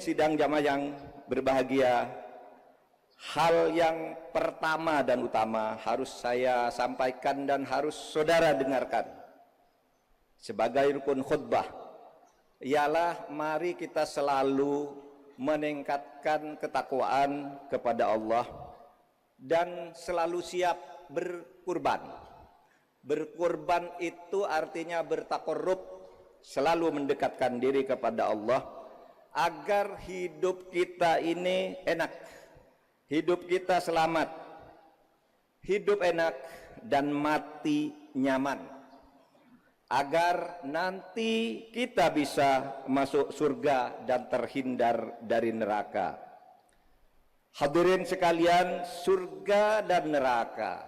sidang jamaah yang berbahagia, hal yang pertama dan utama harus saya sampaikan dan harus saudara dengarkan sebagai rukun khutbah ialah mari kita selalu meningkatkan ketakwaan kepada Allah dan selalu siap berkurban. Berkurban itu artinya bertakarrub, selalu mendekatkan diri kepada Allah agar hidup kita ini enak, hidup kita selamat, hidup enak dan mati nyaman, agar nanti kita bisa masuk surga dan terhindar dari neraka. Hadirin sekalian, surga dan neraka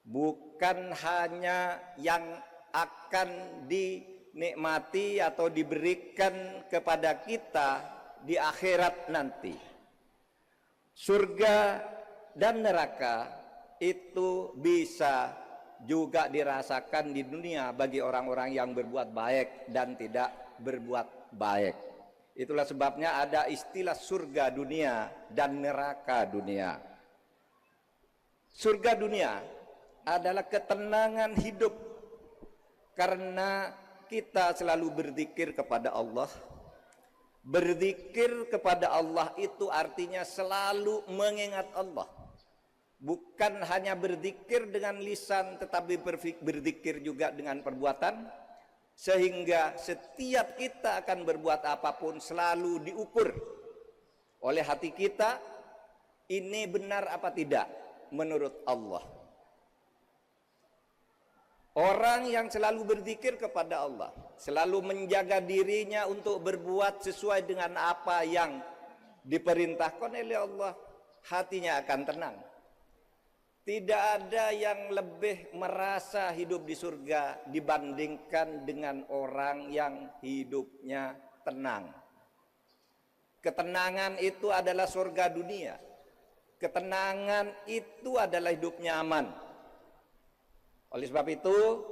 bukan hanya yang akan dinikmati atau diberikan kepada kita di akhirat nanti. Surga dan neraka itu bisa juga dirasakan di dunia bagi orang-orang yang berbuat baik dan tidak berbuat baik. Itulah sebabnya ada istilah surga dunia dan neraka dunia. Surga dunia adalah ketenangan hidup karena kita selalu berzikir kepada Allah. Berzikir kepada Allah itu artinya selalu mengingat Allah. Bukan hanya berzikir dengan lisan tetapi berzikir juga dengan perbuatan, sehingga setiap kita akan berbuat apapun selalu diukur oleh hati kita, ini benar apa tidak menurut Allah. Orang yang selalu berzikir kepada Allah, selalu menjaga dirinya untuk berbuat sesuai dengan apa yang diperintahkan oleh Allah, hatinya akan tenang. Tidak ada yang lebih merasa hidup di surga dibandingkan dengan orang yang hidupnya tenang. Ketenangan itu adalah surga dunia. Ketenangan itu adalah hidupnya aman. Oleh sebab itu,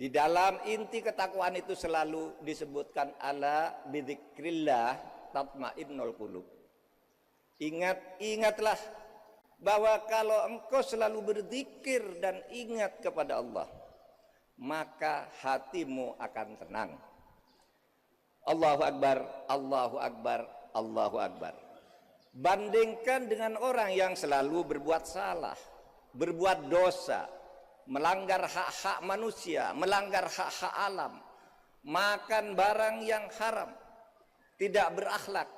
di dalam inti ketakwaan itu selalu disebutkan ala bidzikrillah tatmainnul qulub. Ingatlah bahwa kalau engkau selalu berzikir dan ingat kepada Allah, maka hatimu akan tenang. Allahu Akbar, Allahu Akbar, Allahu Akbar. Bandingkan dengan orang yang selalu berbuat salah, berbuat dosa, melanggar hak-hak manusia, melanggar hak-hak alam, makan barang yang haram, tidak berakhlak,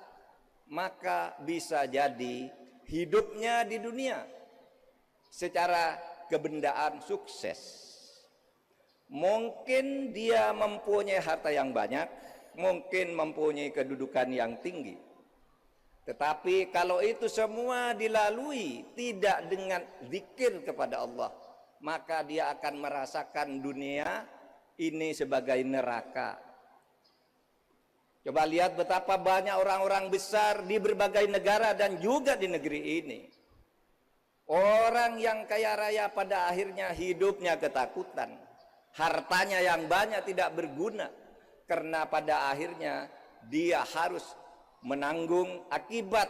maka bisa jadi hidupnya di dunia secara kebendaan sukses. Mungkin dia mempunyai harta yang banyak, mungkin mempunyai kedudukan yang tinggi. Tetapi kalau itu semua dilalui tidak dengan zikir kepada Allah, maka dia akan merasakan dunia ini sebagai neraka. Coba lihat betapa banyak orang-orang besar di berbagai negara dan juga di negeri ini. Orang yang kaya raya pada akhirnya hidupnya ketakutan. Hartanya yang banyak tidak berguna. Karena pada akhirnya dia harus menanggung akibat.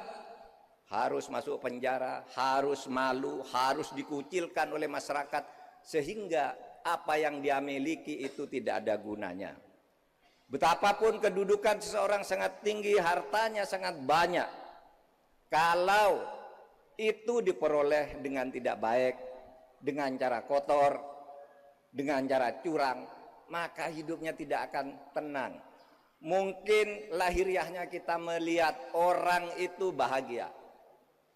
Harus masuk penjara, harus malu, harus dikucilkan oleh masyarakat. Sehingga apa yang dia miliki itu tidak ada gunanya. Betapapun kedudukan seseorang sangat tinggi, hartanya sangat banyak, kalau itu diperoleh dengan tidak baik, dengan cara kotor, dengan cara curang, maka hidupnya tidak akan tenang. Mungkin lahiriahnya kita melihat orang itu bahagia,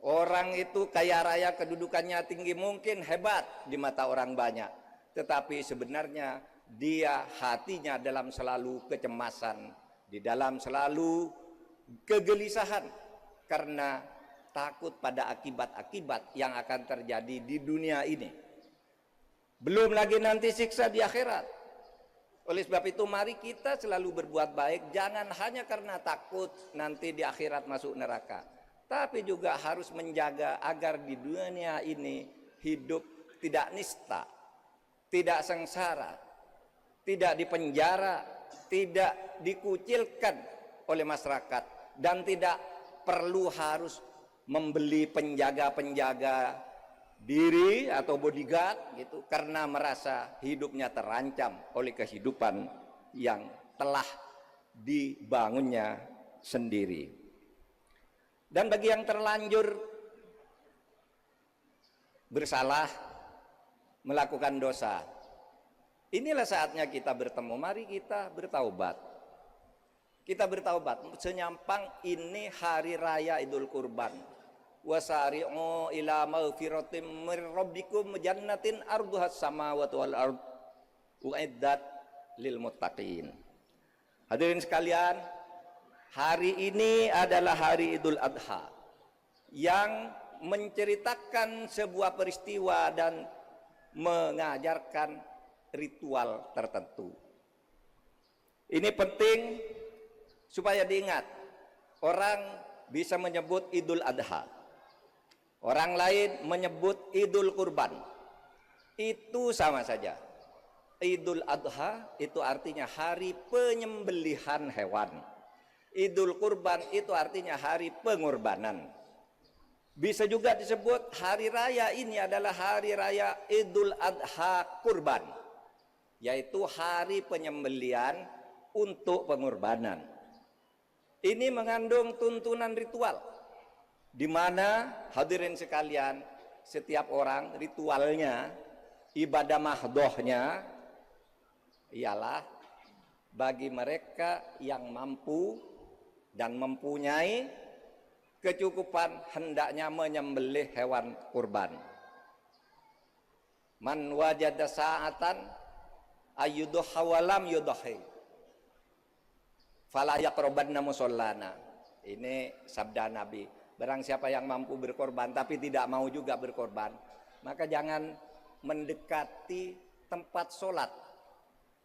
orang itu kaya raya, kedudukannya tinggi, mungkin hebat di mata orang banyak, tetapi sebenarnya dia hatinya dalam selalu kecemasan, di dalam selalu kegelisahan karena takut pada akibat-akibat yang akan terjadi di dunia ini. Belum lagi nanti siksa di akhirat. Oleh sebab itu mari kita selalu berbuat baik, jangan hanya karena takut nanti di akhirat masuk neraka, tapi juga harus menjaga agar di dunia ini hidup tidak nista, tidak sengsara, tidak dipenjara, tidak dikucilkan oleh masyarakat dan tidak perlu harus membeli penjaga-penjaga diri atau bodyguard gitu karena merasa hidupnya terancam oleh kehidupan yang telah dibangunnya sendiri. Dan bagi yang terlanjur bersalah, melakukan dosa, inilah saatnya kita bertemu. Mari kita bertaubat. Kita bertaubat. Senyampang ini hari raya Idul Kurban. Wasari'u ila maghfiratin mir rabbikum jannatin arduhas samawati wal ard uiddat lil muttaqin. Hadirin sekalian, hari ini adalah hari Idul Adha yang menceritakan sebuah peristiwa dan mengajarkan ritual tertentu. Ini penting supaya diingat. Orang bisa menyebut Idul Adha, orang lain menyebut Idul Kurban. Itu sama saja. Idul Adha itu artinya hari penyembelihan hewan. Idul Kurban itu artinya hari pengorbanan. Bisa juga disebut hari raya ini adalah hari raya Idul Adha Kurban, yaitu hari penyembelihan untuk pengorbanan. Ini mengandung tuntunan ritual, di mana hadirin sekalian, setiap orang ritualnya, ibadah mahdohnya ialah bagi mereka yang mampu dan mempunyai kecukupan hendaknya menyembelih hewan kurban. Man wajada sa'atan ayyuduha walam yudahi fala yaqrabanna musallana. Ini sabda Nabi. Barang siapa yang mampu berkorban tapi tidak mau juga berkorban, maka jangan mendekati tempat sholat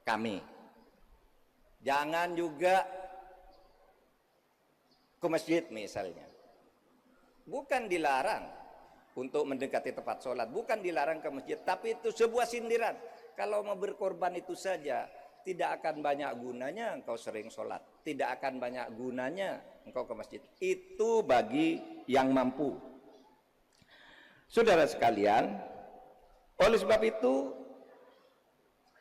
kami. Jangan juga ke masjid misalnya. Bukan dilarang untuk mendekati tempat sholat, bukan dilarang ke masjid, tapi itu sebuah sindiran. Kalau mau berkorban itu saja, tidak akan banyak gunanya engkau sering sholat, tidak akan banyak gunanya engkau ke masjid. Itu bagi yang mampu. Saudara sekalian, oleh sebab itu,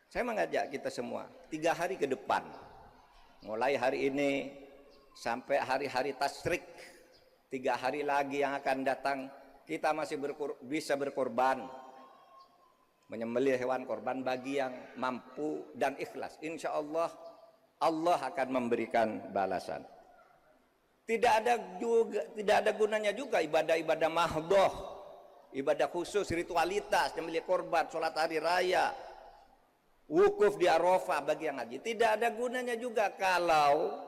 saya mengajak kita semua 3 hari ke depan, mulai hari ini sampai hari-hari tasyrik, 3 hari lagi yang akan datang, kita masih bisa berkorban, menyembelih hewan korban bagi yang mampu dan ikhlas. Insya Allah, Allah akan memberikan balasan. Tidak ada gunanya juga ibadah-ibadah mahdoh, ibadah khusus, ritualitas, menyembelih korban, sholat hari raya, wukuf di Arafah bagi yang haji. Tidak ada gunanya juga kalau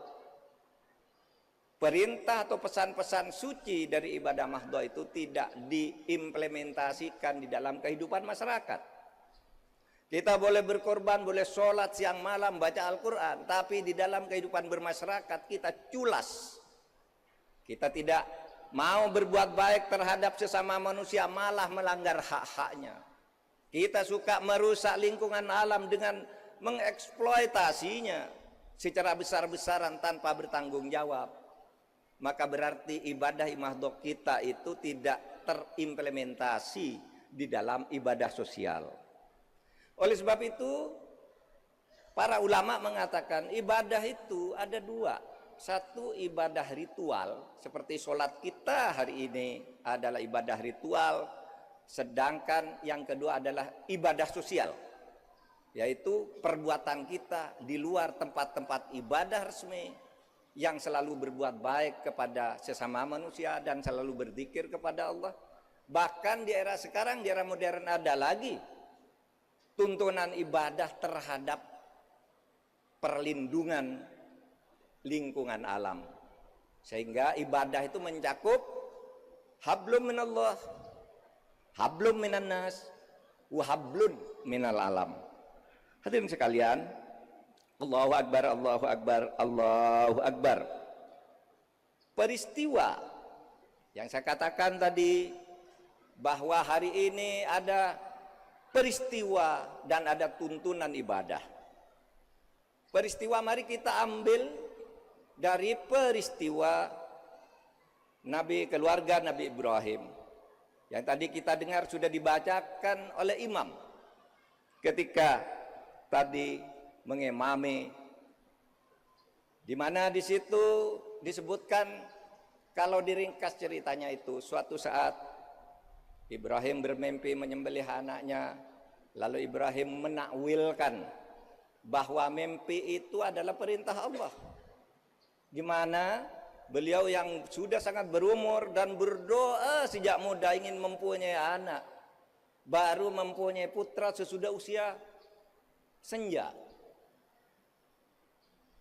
perintah atau pesan-pesan suci dari ibadah mahdoh itu tidak diimplementasikan di dalam kehidupan masyarakat. Kita boleh berkorban, boleh sholat siang malam, baca Al-Quran, tapi di dalam kehidupan bermasyarakat kita culas. Kita tidak mau berbuat baik terhadap sesama manusia, malah melanggar hak-haknya. Kita suka merusak lingkungan alam dengan mengeksploitasinya secara besar-besaran tanpa bertanggung jawab. Maka berarti ibadah mahdoh kita itu tidak terimplementasi di dalam ibadah sosial. Oleh sebab itu, para ulama mengatakan ibadah itu ada 2. Satu, ibadah ritual, seperti sholat kita hari ini adalah ibadah ritual. Sedangkan yang kedua adalah ibadah sosial, yaitu perbuatan kita di luar tempat-tempat ibadah resmi, yang selalu berbuat baik kepada sesama manusia dan selalu berzikir kepada Allah. Bahkan di era sekarang, di era modern, ada lagi tuntunan ibadah terhadap perlindungan lingkungan alam. Sehingga ibadah itu mencakup hablum minallah, hablum minan nas, wa hablun minal alam. Hadirin sekalian, Allahu Akbar, Allahu Akbar, Allahu Akbar. Peristiwa yang saya katakan tadi, bahwa hari ini ada peristiwa dan ada tuntunan ibadah. Peristiwa mari kita ambil dari peristiwa keluarga Nabi Ibrahim yang tadi kita dengar sudah dibacakan oleh imam ketika tadi mengemami, di mana di situ disebutkan kalau diringkas ceritanya itu suatu saat Ibrahim bermimpi menyembelih anaknya, lalu Ibrahim menakwilkan bahwa mimpi itu adalah perintah Allah, di mana beliau yang sudah sangat berumur dan berdoa sejak muda ingin mempunyai anak, baru mempunyai putra sesudah usia senja.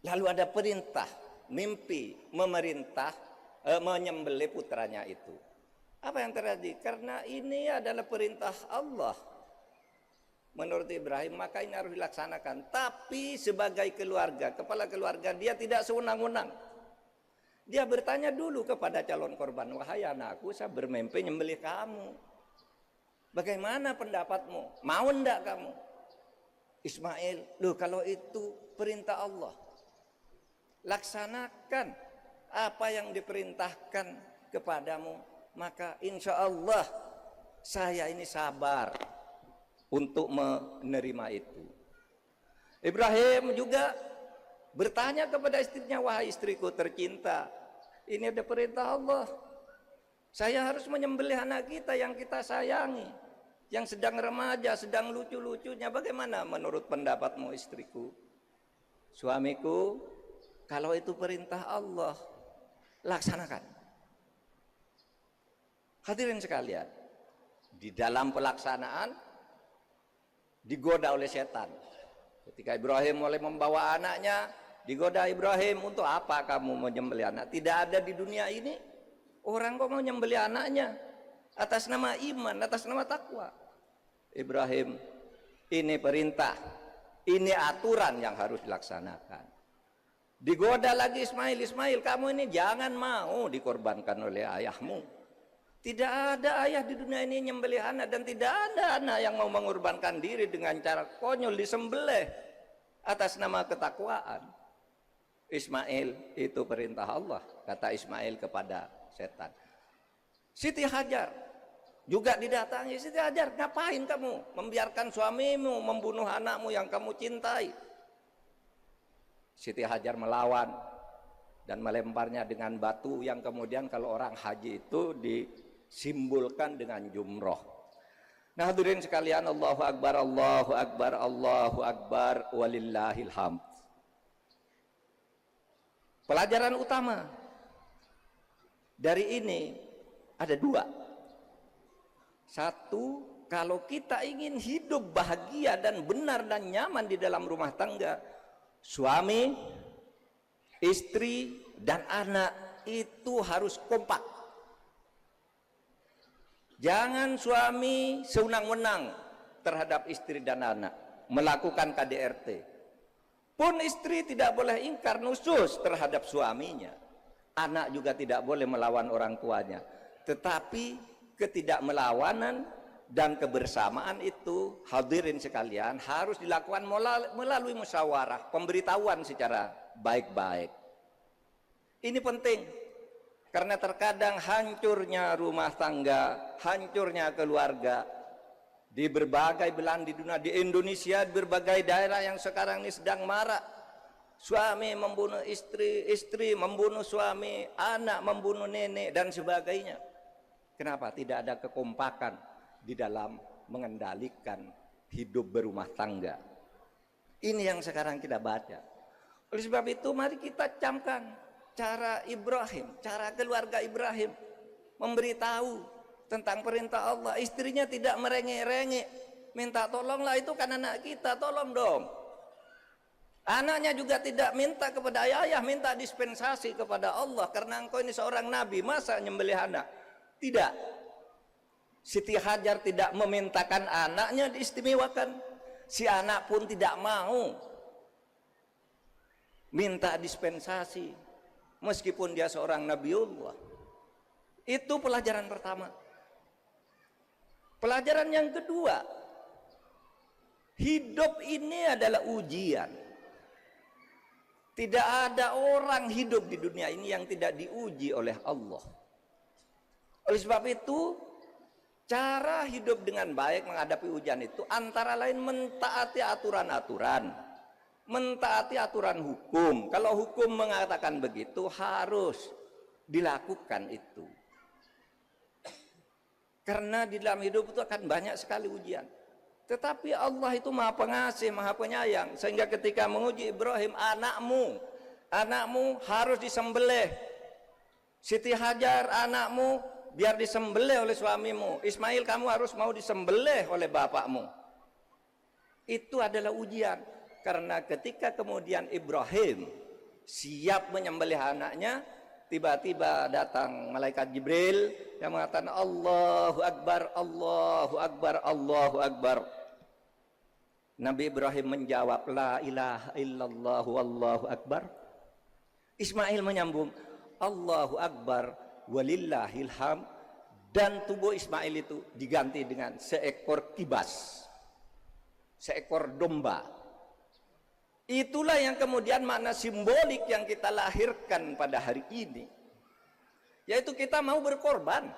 Lalu ada perintah, mimpi memerintah menyembelih putranya itu. Apa yang terjadi? Karena ini adalah perintah Allah menurut Ibrahim, maka ini harus dilaksanakan. Tapi sebagai keluarga, kepala keluarga, dia tidak sewenang-wenang. Dia bertanya dulu kepada calon korban, wahai anakku, saya bermimpi nyembelih kamu. Bagaimana pendapatmu? Mau enggak kamu? Ismail, loh kalau itu perintah Allah, laksanakan apa yang diperintahkan kepadamu, maka insya Allah saya ini sabar untuk menerima itu. Ibrahim juga bertanya kepada istrinya, wahai istriku tercinta, ini ada perintah Allah, saya harus menyembelih anak kita yang kita sayangi, yang sedang remaja, sedang lucu-lucunya. Bagaimana menurut pendapatmu istriku? Suamiku, kalau itu perintah Allah, laksanakan. Hadirin sekalian, di dalam pelaksanaan digoda oleh setan. Ketika Ibrahim mulai membawa anaknya, digoda Ibrahim, untuk apa kamu menyembelih anak? Tidak ada di dunia ini orang kok mau menyembelih anaknya atas nama iman, atas nama takwa. Ibrahim, ini perintah, ini aturan yang harus dilaksanakan. Digoda lagi Ismail, Ismail kamu ini jangan mau dikorbankan oleh ayahmu. Tidak ada ayah di dunia ini nyembelih anak, dan tidak ada anak yang mau mengorbankan diri dengan cara konyol disembelih atas nama ketakwaan. Ismail, itu perintah Allah, kata Ismail kepada setan. Siti Hajar juga didatangi. Siti Hajar, ngapain kamu membiarkan suamimu membunuh anakmu yang kamu cintai? Siti Hajar melawan dan melemparnya dengan batu yang kemudian kalau orang haji itu disimbolkan dengan jumroh. Nah hadirin sekalian, Allahu Akbar, Allahu Akbar, Allahu Akbar, walillahil hamd. Pelajaran utama dari ini ada dua. Satu, kalau kita ingin hidup bahagia dan benar dan nyaman di dalam rumah tangga, suami, istri, dan anak itu harus kompak. Jangan suami sewenang-wenang terhadap istri dan anak, melakukan KDRT. Pun istri tidak boleh ingkar nusus terhadap suaminya. Anak juga tidak boleh melawan orang tuanya. Tetapi ketidakmelawanan dan kebersamaan itu, hadirin sekalian, harus dilakukan melalui musyawarah, pemberitahuan secara baik-baik. Ini penting, karena terkadang hancurnya rumah tangga, hancurnya keluarga di berbagai belahan di dunia, di Indonesia, di berbagai daerah yang sekarang ini sedang marak. Suami membunuh istri, istri membunuh suami, anak membunuh nenek, dan sebagainya. Kenapa? Tidak ada kekompakan di dalam mengendalikan hidup berumah tangga. Ini yang sekarang kita baca. Oleh sebab itu mari kita camkan cara Ibrahim, cara keluarga Ibrahim memberitahu tentang perintah Allah. Istrinya tidak merengek-rengek, minta tolonglah, itu kan anak kita, tolong dong. Anaknya juga tidak minta kepada ayah, minta dispensasi kepada Allah, karena engkau ini seorang nabi, masa nyembelih anak? Tidak. Siti Hajar tidak memintakan anaknya diistimewakan, si anak pun tidak mau minta dispensasi meskipun dia seorang nabiullah. Itu pelajaran pertama. Pelajaran yang kedua, hidup ini adalah ujian. Tidak ada orang hidup di dunia ini yang tidak diuji oleh Allah. Oleh sebab itu, cara hidup dengan baik menghadapi ujian itu antara lain mentaati aturan-aturan, mentaati aturan hukum. Kalau hukum mengatakan begitu, harus dilakukan itu. Karena di dalam hidup itu akan banyak sekali ujian. Tetapi Allah itu maha pengasih, maha penyayang. Sehingga ketika menguji Ibrahim, anakmu harus disembelih. Siti Hajar, anakmu biar disembelih oleh suamimu. Ismail, kamu harus mau disembelih oleh bapakmu. Itu adalah ujian. Karena ketika kemudian Ibrahim siap menyembelih anaknya, tiba-tiba datang malaikat Jibril yang mengatakan Allahu Akbar, Allahu Akbar, Allahu Akbar. Nabi Ibrahim menjawab la ilaha illallah wallahu akbar. Ismail menyambung Allahu Akbar walillahil ham, dan tubuh Ismail itu diganti dengan seekor kibas, seekor domba. Itulah yang kemudian makna simbolik yang kita lahirkan pada hari ini, yaitu kita mau berkorban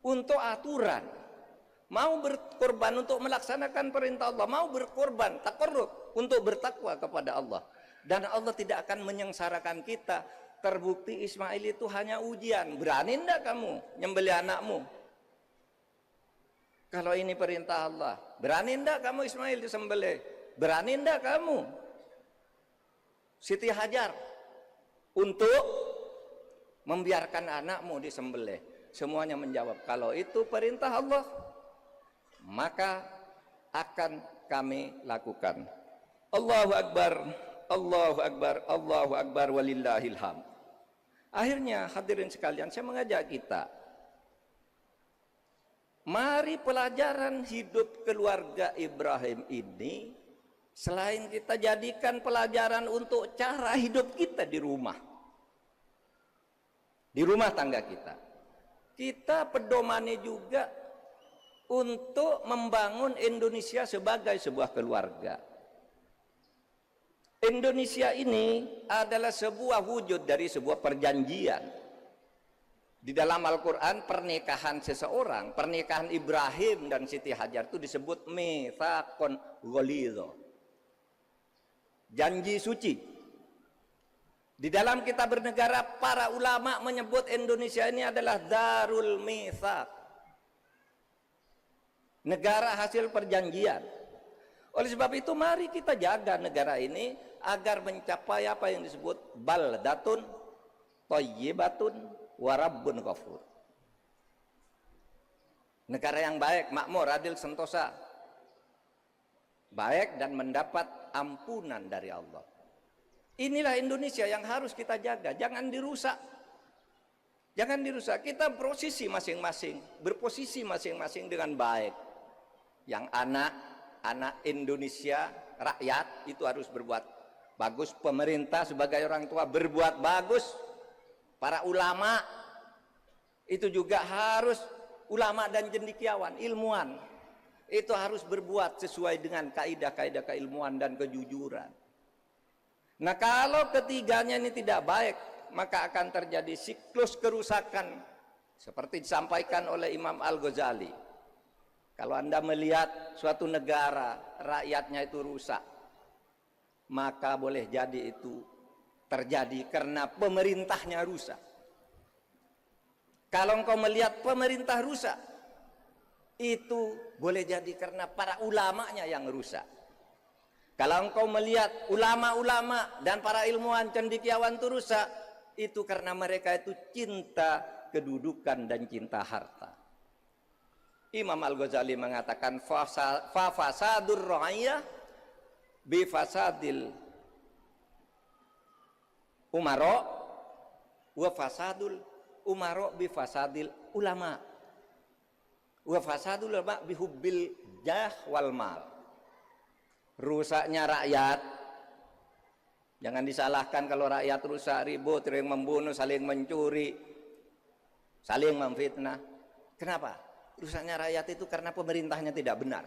untuk aturan, mau berkorban untuk melaksanakan perintah Allah, mau berkorban taqarrub untuk bertakwa kepada Allah. Dan Allah tidak akan menyengsarakan kita. Terbukti Ismail itu hanya ujian. Berani enggak kamu nyembelih anakmu? Kalau ini perintah Allah. Berani enggak kamu Ismail disembelih? Berani enggak kamu Siti Hajar untuk membiarkan anakmu disembelih? Semuanya menjawab, kalau itu perintah Allah, maka akan kami lakukan. Allahu Akbar, Allahu Akbar, Allahu Akbar walillahil hamd. Akhirnya hadirin sekalian, saya mengajak kita, mari pelajaran hidup keluarga Ibrahim ini, selain kita jadikan pelajaran untuk cara hidup kita di rumah tangga kita, kita pedomani juga untuk membangun Indonesia sebagai sebuah keluarga. Indonesia ini adalah sebuah wujud dari sebuah perjanjian. Di dalam Al-Quran, pernikahan seseorang, pernikahan Ibrahim dan Siti Hajar itu disebut mitsaqun ghalidha, janji suci. Di dalam kitab bernegara, para ulama menyebut Indonesia ini adalah Darul Mitsaq, negara hasil perjanjian. Oleh sebab itu, mari kita jaga negara ini agar mencapai apa yang disebut baldatun thayyibatun wa rabbun ghafur. Negara yang baik, makmur, adil, sentosa, baik dan mendapat ampunan dari Allah. Inilah Indonesia yang harus kita jaga, jangan dirusak. Jangan dirusak. Kita berposisi masing-masing dengan baik. Yang anak Indonesia, rakyat itu harus berbuat bagus. Pemerintah sebagai orang tua berbuat bagus. Para ulama itu juga harus, ulama dan cendekiawan, ilmuwan itu harus berbuat sesuai dengan kaidah-kaidah keilmuan dan kejujuran. Nah, kalau ketiganya ini tidak baik, maka akan terjadi siklus kerusakan seperti disampaikan oleh Imam Al-Ghazali. Kalau Anda melihat suatu negara rakyatnya itu rusak, maka boleh jadi itu terjadi karena pemerintahnya rusak. Kalau engkau melihat pemerintah rusak, itu boleh jadi karena para ulamanya yang rusak. Kalau engkau melihat ulama-ulama dan para ilmuwan cendekiawan itu rusak, itu karena mereka itu cinta kedudukan dan cinta harta. Imam Al-Ghazali mengatakan fa fasadur ra'iyah bi fasadil umara wa fasadul umara bi fasadil ulama wa fasadul ulama bi hubbil jah wal mal. Rusaknya rakyat, jangan disalahkan kalau rakyat rusak, ribut, sering membunuh, saling mencuri, saling memfitnah. Kenapa? Rusaknya rakyat itu karena pemerintahnya tidak benar.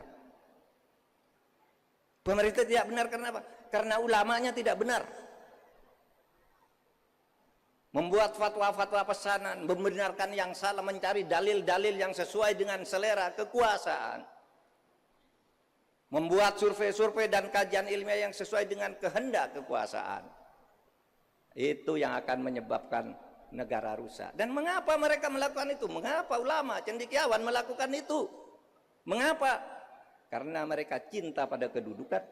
Pemerintah tidak benar karena apa? Karena ulamanya tidak benar. membuat fatwa-fatwa pesanan, membenarkan yang salah, mencari dalil-dalil yang sesuai dengan selera kekuasaan, membuat survei-survei dan kajian ilmiah yang sesuai dengan kehendak kekuasaan. Itu yang akan menyebabkan negara rusak. Dan mengapa mereka melakukan itu? Mengapa ulama cendekiawan melakukan itu? Mengapa? Karena mereka cinta pada kedudukan,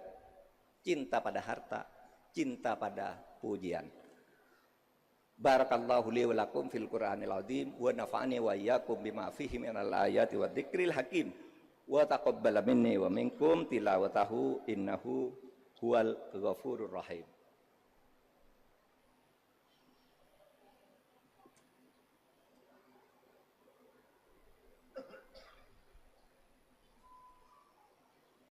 cinta pada harta, cinta pada pujian. Barakallahu li wa lakum fil Qur'anil azim wa nafa'ani wa iyyakum bima fihi minal ayati wa dzikril hakim wa taqabbala minni wa minkum tilawatahu innahu huwal ghafurur rahim.